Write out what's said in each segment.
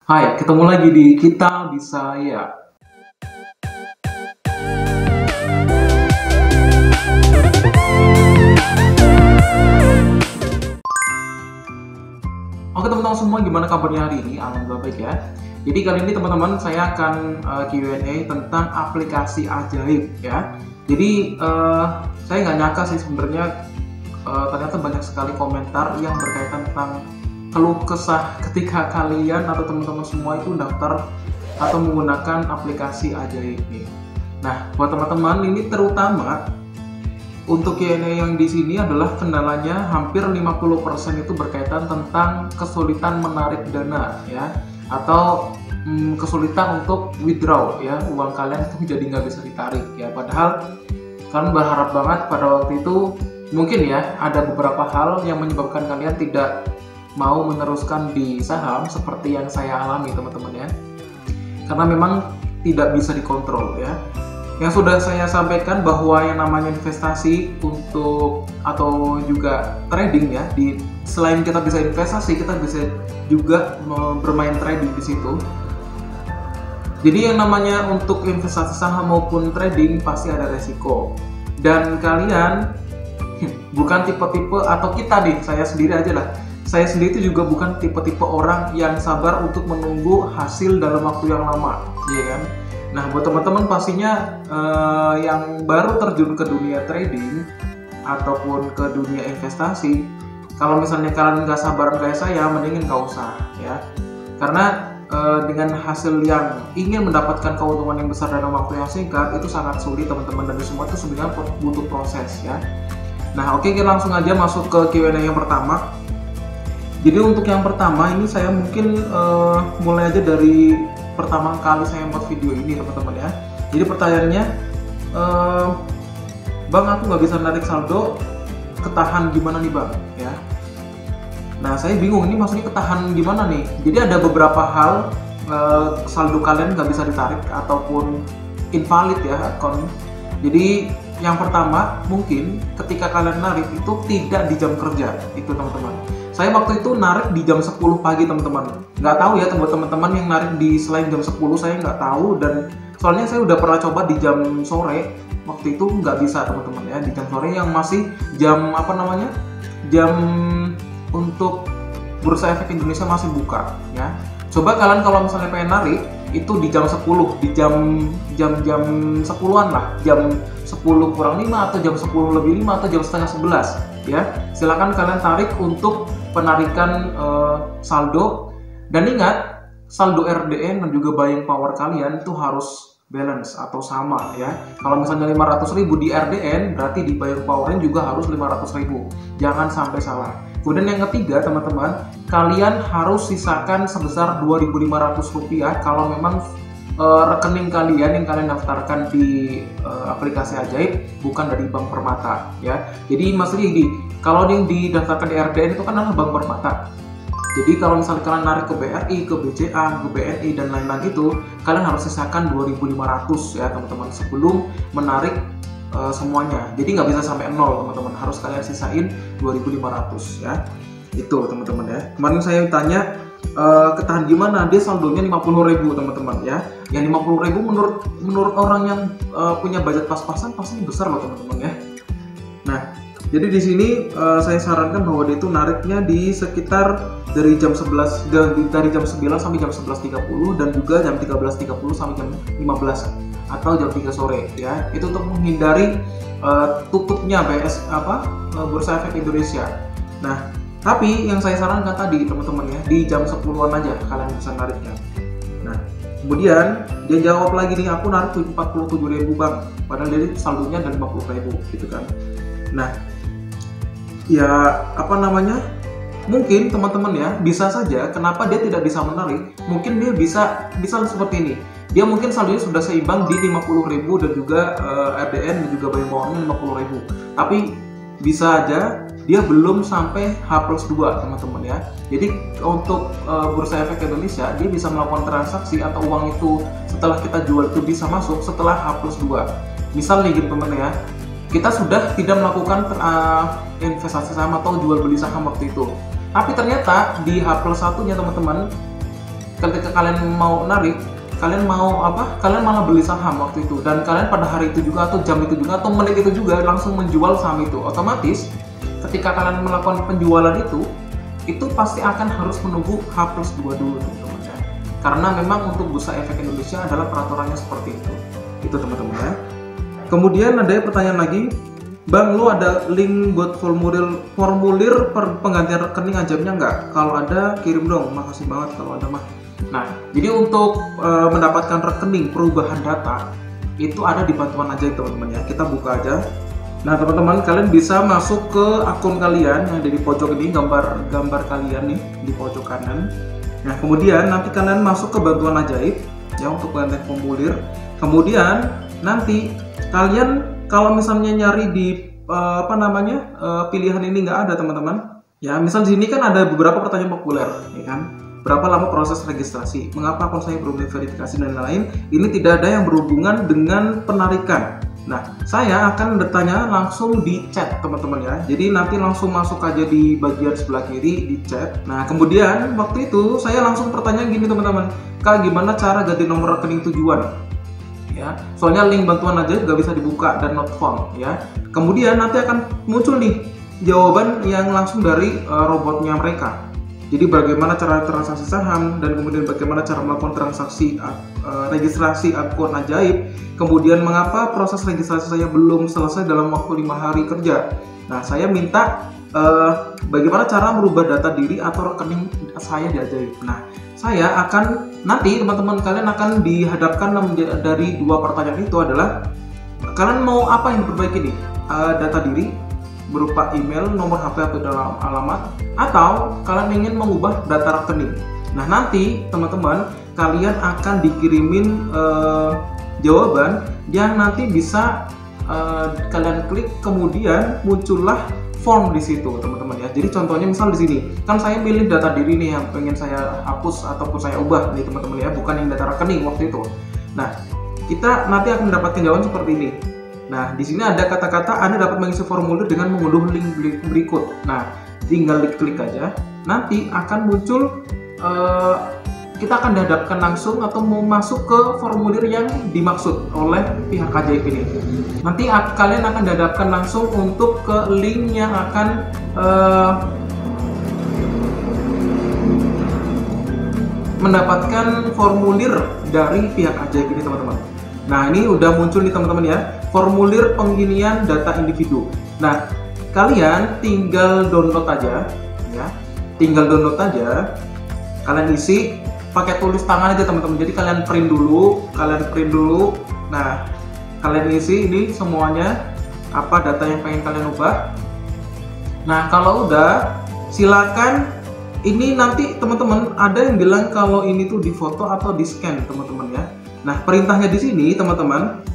Hai, ketemu lagi di Kita Bisa Ya. Oke teman-teman semua, gimana kabarnya hari ini? Alhamdulillah baik ya. Jadi kali ini teman-teman saya akan Q&A tentang aplikasi ajaib ya. Jadi saya nggak nyangka sih sebenarnya ternyata banyak sekali komentar yang berkaitan tentang keluh kesah ketika kalian atau teman-teman semua itu daftar atau menggunakan aplikasi ajaib ini. Nah, buat teman-teman ini terutama untuk Q&A yang di sini adalah kendalanya hampir 50% itu berkaitan tentang kesulitan menarik dana ya, atau kesulitan untuk withdraw ya, uang kalian itu jadi nggak bisa ditarik ya. Padahal kalian berharap banget pada waktu itu mungkin ya ada beberapa hal yang menyebabkan kalian tidak mau meneruskan di saham seperti yang saya alami teman-teman ya, karena memang tidak bisa dikontrol ya. Yang sudah saya sampaikan bahwa yang namanya investasi untuk atau juga trading ya, selain kita bisa investasi, kita bisa juga bermain trading di situ. Jadi yang namanya untuk investasi saham maupun trading pasti ada resiko. Dan kalian bukan tipe-tipe, atau kita nih, saya sendiri aja lah. Saya sendiri itu juga bukan tipe-tipe orang yang sabar untuk menunggu hasil dalam waktu yang lama, ya kan? Nah, buat teman-teman pastinya yang baru terjun ke dunia trading ataupun ke dunia investasi, kalau misalnya kalian nggak sabar kayak saya, mendingin nggak usah ya. Karena dengan hasil yang ingin mendapatkan keuntungan yang besar dalam waktu yang singkat itu sangat sulit teman-teman, dan semua itu sebenarnya butuh proses ya. Nah, oke, kita langsung aja masuk ke Q&A yang pertama. Jadi untuk yang pertama ini saya mungkin mulai aja dari pertama kali saya buat video ini teman-teman ya. Jadi pertanyaannya, Bang, aku nggak bisa narik saldo, ketahan gimana nih Bang ya? Nah, saya bingung ini maksudnya ketahan gimana nih. Jadi ada beberapa hal saldo kalian nggak bisa ditarik ataupun invalid ya akun. Jadi yang pertama mungkin ketika kalian narik itu tidak di jam kerja itu teman-teman. Saya waktu itu narik di jam 10 pagi teman-teman. Nggak tahu ya buat teman-teman yang narik di selain jam 10, saya nggak tahu. Dan soalnya saya udah pernah coba di jam sore, waktu itu nggak bisa teman-teman ya. Di jam sore yang masih jam jam untuk Bursa Efek Indonesia masih buka ya. Coba kalian kalau misalnya pengen narik itu di jam 10, di jam 10-an lah, jam 10 kurang 5 atau jam 10 lebih 5 atau jam setengah 11 ya. Silakan kalian tarik untuk penarikan saldo, dan ingat saldo RDN dan juga buying power kalian itu harus balance atau sama ya. Kalau misalnya 500.000 di RDN berarti di buying powernya juga harus 500.000, jangan sampai salah. Kemudian yang ketiga teman-teman, kalian harus sisakan sebesar Rp2.500 kalau memang rekening kalian yang kalian daftarkan di aplikasi ajaib bukan dari Bank Permata ya. Jadi maksudnya gini, kalau yang didaftarkan di RDN itu kan adalah Bank Permata. Jadi kalau misalnya kalian narik ke BRI, ke BCA, ke BNI dan lain-lain itu, kalian harus sisakan 2.500 ya teman-teman sebelum menarik semuanya. Jadi nggak bisa sampai 0 teman-teman, harus kalian sisain 2.500 ya. Itu teman-teman ya. Kemarin saya tanya ketahan gimana, dia saldonya 50.000 teman-teman ya. Yang 50.000 menurut orang yang punya budget pas-pasan pasti besar loh teman-teman ya. Nah, jadi di sini saya sarankan bahwa dia itu nariknya di sekitar dari jam 11 dari jam 9 sampai jam 11.30 dan juga jam 13.30 sampai jam 15 atau jam 3 sore ya. Itu untuk menghindari tutupnya Bursa Efek Indonesia. Nah, tapi yang saya sarankan tadi teman-teman ya, di jam 10-an aja kalian bisa nariknya. Nah, kemudian dia jawab lagi nih, aku narik 47.000 Bang, padahal dia saldonya ada 50.000 gitu kan. Nah, ya mungkin teman-teman ya, bisa saja kenapa dia tidak bisa menarik, mungkin dia bisa seperti ini. Dia mungkin saldonya sudah seimbang di 50.000 dan juga RDN dan juga buying powernya 50.000. Tapi bisa aja dia belum sampai H+2 teman-teman ya. Jadi untuk Bursa Efek Indonesia dia bisa melakukan transaksi atau uang itu setelah kita jual itu bisa masuk setelah H+2. Misal nih teman-teman ya, kita sudah tidak melakukan investasi saham atau jual beli saham waktu itu, tapi ternyata di H+1-nya teman-teman ketika kalian mau narik, kalian mau apa? Kalian malah beli saham waktu itu, dan kalian pada hari itu juga atau jam itu juga atau menit itu juga langsung menjual saham itu. Otomatis ketika kalian melakukan penjualan itu pasti akan harus menunggu H+2 dulu teman-teman ya. Karena memang untuk Bursa Efek Indonesia adalah peraturannya seperti itu. Itu teman-teman ya. Kemudian ada pertanyaan lagi, Bang, lu ada link buat formulir penggantian rekening ajaibnya nggak? Kalau ada, kirim dong. Makasih banget kalau ada mah. Nah, jadi untuk mendapatkan rekening perubahan data itu ada di bantuan ajaib teman-teman ya. Kita buka aja. Nah, teman-teman, kalian bisa masuk ke akun kalian yang ada di pojok ini, gambar kalian nih di pojok kanan. Nah, kemudian nanti kalian masuk ke bantuan ajaib ya untuk penggantian formulir. Kemudian nanti kalian kalau misalnya nyari di pilihan ini nggak ada teman-teman ya, misal di sini kan ada beberapa pertanyaan populer ya kan, berapa lama proses registrasi, mengapa akun saya belum diverifikasi dan lain-lain. Ini tidak ada yang berhubungan dengan penarikan. Nah, saya akan bertanya langsung di chat teman-teman ya, jadi nanti langsung masuk aja di bagian sebelah kiri di chat. Nah, kemudian waktu itu saya langsung pertanyaan gini teman-teman, Kak, gimana cara ganti nomor rekening tujuan ya, soalnya link bantuan aja nggak bisa dibuka dan not found ya. Kemudian nanti akan muncul nih jawaban yang langsung dari robotnya mereka. Jadi bagaimana cara transaksi saham, dan kemudian bagaimana cara melakukan transaksi registrasi akun ajaib, kemudian mengapa proses registrasi saya belum selesai dalam waktu 5 hari kerja. Nah, saya minta bagaimana cara merubah data diri atau rekening saya di ajaib. Nah, saya akan nanti teman-teman kalian akan dihadapkan dari dua pertanyaan itu adalah kalian mau apa yang diperbaiki nih, data diri berupa email, nomor HP atau dalam alamat, atau kalian ingin mengubah data rekening. Nah, nanti teman-teman kalian akan dikirimin jawaban yang nanti bisa kalian klik, kemudian muncullah form di situ teman-teman ya. Jadi contohnya misal di sini kan saya pilih data diri nih yang pengen saya hapus ataupun saya ubah nih teman-teman ya, bukan yang data rekening waktu itu. Nah, kita nanti akan mendapatkan jawaban seperti ini. Nah, di sini ada kata-kata Anda dapat mengisi formulir dengan mengunduh link berikut. Nah, tinggal diklik aja. Nanti akan muncul kita akan dihadapkan langsung atau mau masuk ke formulir yang dimaksud oleh pihak ajaib ini. Nanti kalian akan dihadapkan langsung untuk ke link yang akan mendapatkan formulir dari pihak ajaib ini teman-teman. Nah, ini udah muncul nih teman-teman ya, formulir penginian data individu. Nah, kalian tinggal download aja ya, kalian isi pakai tulis tangan aja teman-teman. Jadi kalian print dulu. Nah, kalian isi ini semuanya apa data yang pengen kalian ubah. Nah, kalau udah silakan. Ini nanti teman-teman ada yang bilang kalau ini tuh difoto atau di scan teman-teman ya. Nah, perintahnya di sini teman-teman,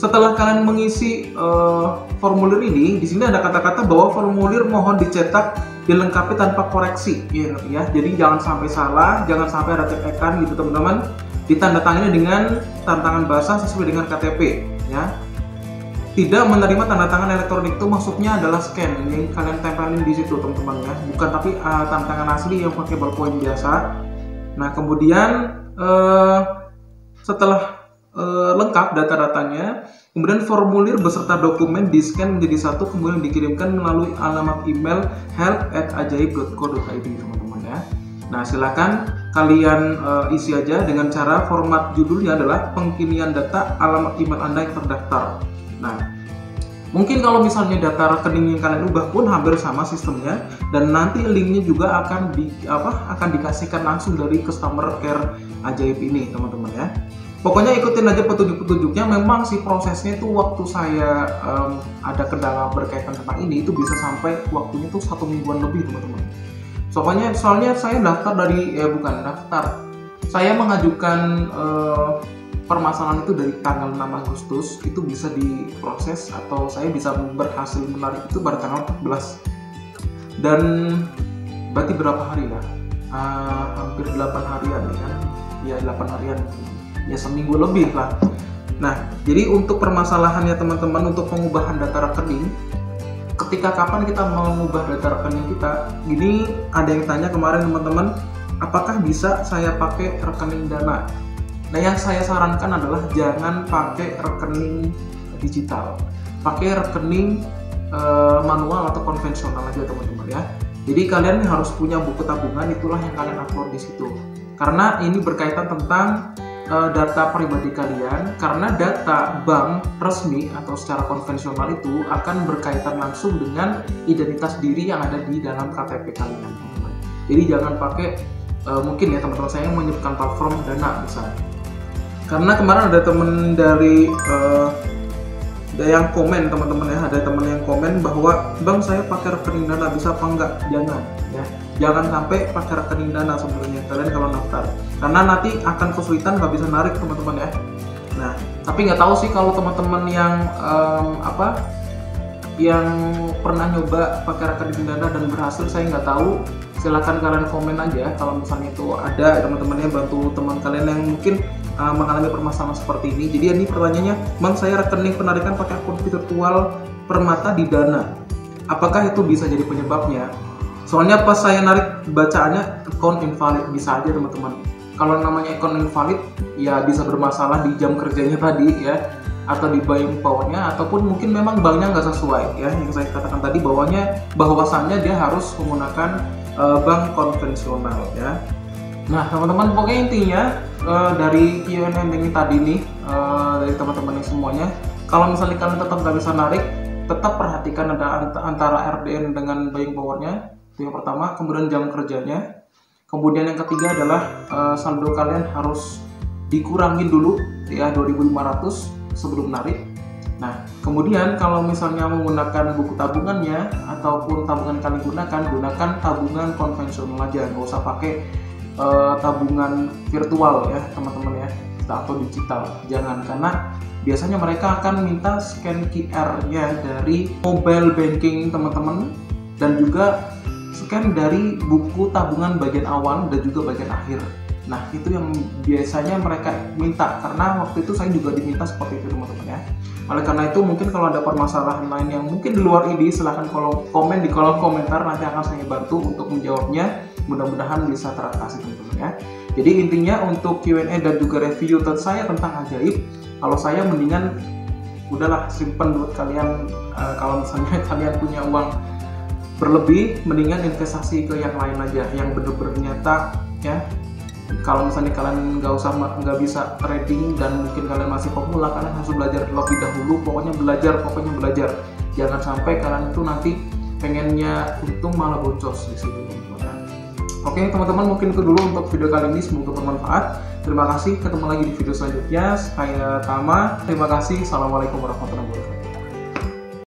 setelah kalian mengisi formulir ini, di sini ada kata-kata bahwa formulir mohon dicetak dilengkapi tanpa koreksi ya. Jadi jangan sampai salah, jangan sampai ada tekan gitu teman-teman. Ditandatangani dengan tantangan basah sesuai dengan KTP ya. Tidak menerima tanda tangan elektronik itu maksudnya adalah scan yang kalian tempelin di situ teman-teman ya, bukan tapi tantangan asli yang pakai ballpoint biasa. Nah, kemudian setelah lengkap data-datanya, kemudian formulir beserta dokumen di scan menjadi satu, kemudian dikirimkan melalui alamat email help@ajaib.co.id teman-teman ya. Nah, silakan kalian isi aja dengan cara format judulnya adalah pengkinian data alamat email Anda yang terdaftar. Nah, mungkin kalau misalnya data rekening yang kalian ubah pun hampir sama sistemnya, dan nanti linknya juga akan dikasihkan langsung dari customer care ajaib ini teman-teman ya. Pokoknya ikutin aja petunjuk-petunjuknya. Memang sih prosesnya itu waktu saya ada kendala berkaitan tentang ini itu bisa sampai waktunya tuh 1 mingguan lebih teman-teman. Soalnya saya saya mengajukan permasalahan itu dari tanggal 6 Agustus, itu bisa diproses atau saya bisa berhasil menarik itu pada tanggal 14. Dan berarti berapa hari ya? Hampir 8 harian ya kan? Ya 8 harian, ya seminggu lebih lah. Nah, jadi untuk permasalahannya teman-teman, untuk pengubahan data rekening, ketika kapan kita mau mengubah data rekening kita? Ini ada yang tanya kemarin teman-teman, apakah bisa saya pakai rekening Dana? Nah, yang saya sarankan adalah jangan pakai rekening digital, pakai rekening manual atau konvensional aja teman-teman ya. Jadi kalian harus punya buku tabungan, itulah yang kalian upload di situ. Karena ini berkaitan tentang data pribadi kalian, karena data bank resmi atau secara konvensional itu akan berkaitan langsung dengan identitas diri yang ada di dalam KTP kalian, teman-teman. Jadi jangan pakai mungkin ya teman-teman saya yang menyebutkan platform Dana misalnya. Karena kemarin ada teman dari ada yang komen teman-teman ya, ada teman yang komen bahwa bang saya pakai rekening Dana bisa apa enggak? Jangan ya, jangan sampai pakai rekening Dana sebenarnya kalian kalau daftar, karena nanti akan kesulitan, nggak bisa narik teman-teman ya. Nah tapi nggak tahu sih kalau teman-teman yang yang pernah nyoba pakai rekening Dana dan berhasil, saya nggak tahu. Silahkan kalian komen aja kalau misalnya itu ada teman-teman yang bantu teman kalian yang mungkin mengalami permasalahan seperti ini. Jadi ini pertanyaannya, bang saya rekening penarikan pakai akun virtual Permata di Dana, apakah itu bisa jadi penyebabnya? Soalnya pas saya narik bacaannya account invalid, bisa aja teman-teman. Kalau namanya account invalid ya bisa bermasalah di jam kerjanya tadi ya, atau di buying powernya, ataupun mungkin memang banknya nggak sesuai ya, yang saya katakan tadi bahwasannya dia harus menggunakan bank konvensional ya. Nah teman-teman, pokoknya intinya dari Q&A banking tadi nih dari teman-teman yang semuanya, kalau misalnya kalian tetap nggak bisa narik, tetap perhatikan ada antara RDN dengan buying powernya, itu yang pertama. Kemudian jam kerjanya, kemudian yang ketiga adalah saldo kalian harus dikurangin dulu ya 2.500 sebelum narik. Nah kemudian kalau misalnya menggunakan buku tabungannya ataupun tabungan kalian gunakan tabungan konvensional aja, nggak usah pakai tabungan virtual ya teman-teman ya, atau digital, jangan, karena biasanya mereka akan minta scan QR-nya dari mobile banking teman-teman, dan juga scan dari buku tabungan bagian awal dan juga bagian akhir. Nah itu yang biasanya mereka minta, karena waktu itu saya juga diminta seperti itu teman-teman ya. Oleh karena itu mungkin kalau ada permasalahan lain yang mungkin di luar ini, silahkan komen di kolom komentar, nanti akan saya bantu untuk menjawabnya. Mudah-mudahan bisa teratasi teman-teman ya. Jadi intinya untuk Q&A dan juga review saya tentang ajaib, kalau saya mendingan udahlah simpen buat kalian. Kalau misalnya kalian punya uang berlebih, mendingan investasi ke yang lain aja, yang bener-bener nyata ya. Kalau misalnya kalian nggak bisa trading dan mungkin kalian masih pemula, kalian harus belajar terlebih dahulu. Pokoknya belajar. Jangan sampai kalian itu nanti pengennya untung malah boncos di situ teman-teman. Oke teman-teman, mungkin itu dulu untuk video kali ini, semoga bermanfaat. Terima kasih, ketemu lagi di video selanjutnya. Saya Tama, terima kasih. Assalamualaikum warahmatullahi wabarakatuh.